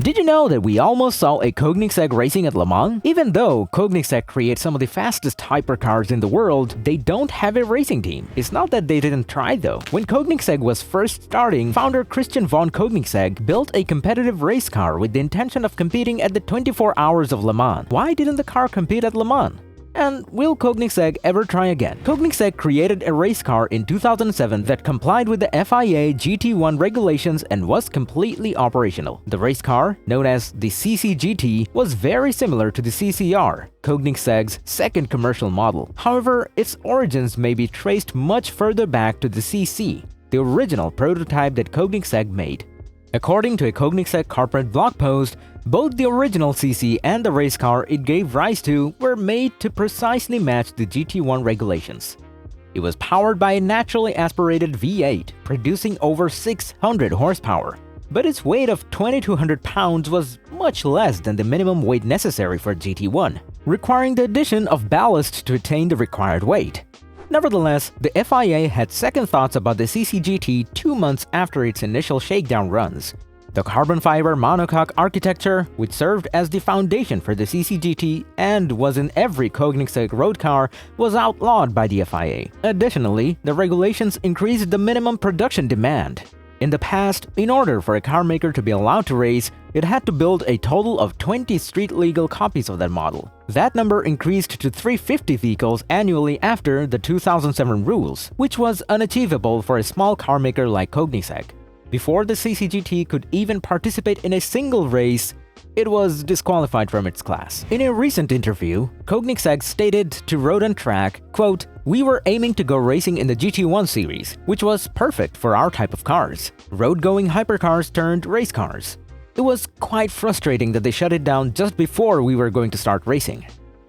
Did you know that we almost saw a Koenigsegg racing at Le Mans? Even though Koenigsegg creates some of the fastest hypercars in the world, they don't have a racing team. It's not that they didn't try though. When Koenigsegg was first starting, founder Christian von Koenigsegg built a competitive race car with the intention of competing at the 24 Hours of Le Mans. Why didn't the car compete at Le Mans? And will Koenigsegg ever try again? Koenigsegg created a race car in 2007 that complied with the FIA GT1 regulations and was completely operational. The race car, known as the CCGT, was very similar to the CCR, Koenigsegg's second commercial model. However, its origins may be traced much further back to the CC, the original prototype that Koenigsegg made. According to a Koenigsegg corporate blog post, both the original CC and the race car it gave rise to were made to precisely match the GT1 regulations. It was powered by a naturally aspirated V8, producing over 600 horsepower, but its weight of 2,200 pounds was much less than the minimum weight necessary for GT1, requiring the addition of ballast to attain the required weight. Nevertheless, the FIA had second thoughts about the CCGT 2 months after its initial shakedown runs. The carbon fiber monocoque architecture, which served as the foundation for the CCGT and was in every Koenigsegg road car, was outlawed by the FIA. Additionally, the regulations increased the minimum production demand. In the past, in order for a car maker to be allowed to race, it had to build a total of 20 street-legal copies of that model. That number increased to 350 vehicles annually after the 2007 rules, which was unachievable for a small car maker like Koenigsegg. Before the CCGT could even participate in a single race, it was disqualified from its class. In a recent interview, Koenigsegg stated to Road and Track, quote, "We were aiming to go racing in the GT1 series, which was perfect for our type of cars. Road-going hypercars turned race cars. It was quite frustrating that they shut it down just before we were going to start racing.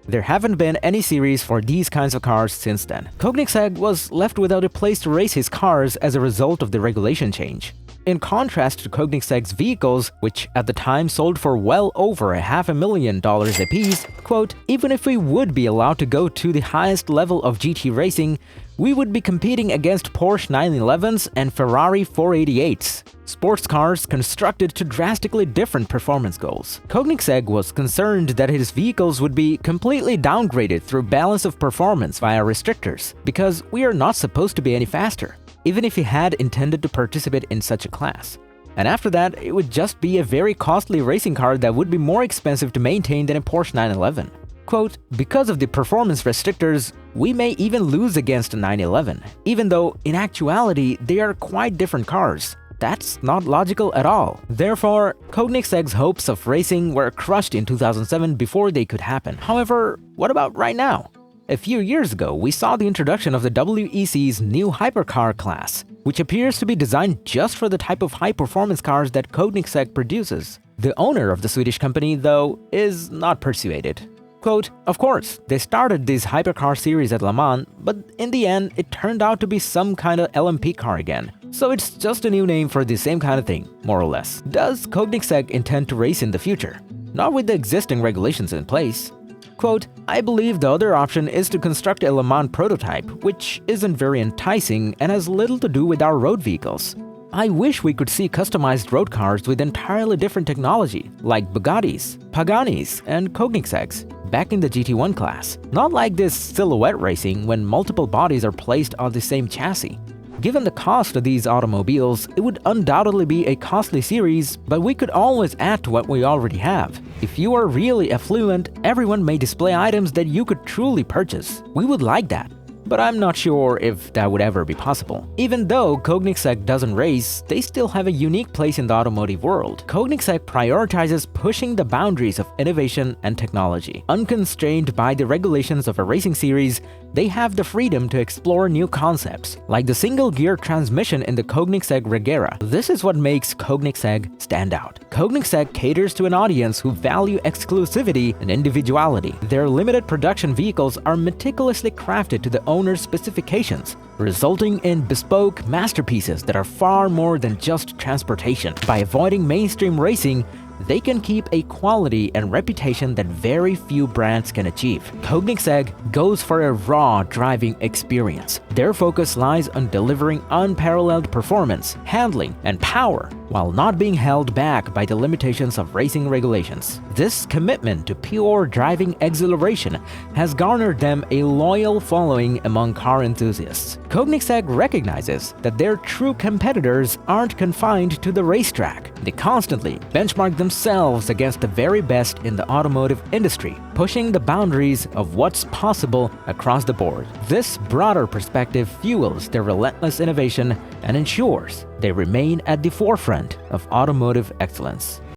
There haven't been any series for these kinds of cars since then." Koenigsegg was left without a place to race his cars as a result of the regulation change. In contrast to Koenigsegg's vehicles, which at the time sold for well over $500,000 apiece, quote, "Even if we would be allowed to go to the highest level of GT racing, we would be competing against Porsche 911s and Ferrari 488s, sports cars constructed to drastically different performance goals." Koenigsegg was concerned that his vehicles would be completely downgraded through balance of performance via restrictors, because we are not supposed to be any faster, even if he had intended to participate in such a class. And after that, it would just be a very costly racing car that would be more expensive to maintain than a Porsche 911. Quote, "Because of the performance restrictors, we may even lose against a 911, even though in actuality they are quite different cars. That's not logical at all." Therefore, Koenigsegg's hopes of racing were crushed in 2007 before they could happen. However, what about right now? A few years ago, we saw the introduction of the WEC's new hypercar class, which appears to be designed just for the type of high-performance cars that Koenigsegg produces. The owner of the Swedish company, though, is not persuaded. Quote, "Of course, they started this hypercar series at Le Mans, but in the end, it turned out to be some kind of LMP car again. So it's just a new name for the same kind of thing, more or less." Does Koenigsegg intend to race in the future? Not with the existing regulations in place. Quote, "I believe the other option is to construct a Le Mans prototype, which isn't very enticing and has little to do with our road vehicles. I wish we could see customized road cars with entirely different technology, like Bugattis, Paganis, and Koenigseggs, back in the GT1 class. Not like this silhouette racing when multiple bodies are placed on the same chassis. Given the cost of these automobiles, it would undoubtedly be a costly series, but we could always add to what we already have. If you are really affluent, everyone may display items that you could truly purchase. We would like that. But I'm not sure if that would ever be possible. Even though Koenigsegg doesn't race, they still have a unique place in the automotive world. Koenigsegg prioritizes pushing the boundaries of innovation and technology. Unconstrained by the regulations of a racing series, they have the freedom to explore new concepts, like the single-gear transmission in the Koenigsegg Regera. This is what makes Koenigsegg stand out. Koenigsegg caters to an audience who value exclusivity and individuality. Their limited production vehicles are meticulously crafted to the owner's specifications, resulting in bespoke masterpieces that are far more than just transportation. By avoiding mainstream racing, they can keep a quality and reputation that very few brands can achieve. Koenigsegg goes for a raw driving experience. Their focus lies on delivering unparalleled performance, handling, and power, while not being held back by the limitations of racing regulations. This commitment to pure driving exhilaration has garnered them a loyal following among car enthusiasts. Koenigsegg recognizes that their true competitors aren't confined to the racetrack. They constantly benchmark themselves against the very best in the automotive industry, pushing the boundaries of what's possible across the board. This broader perspective fuels their relentless innovation and ensures they remain at the forefront of automotive excellence.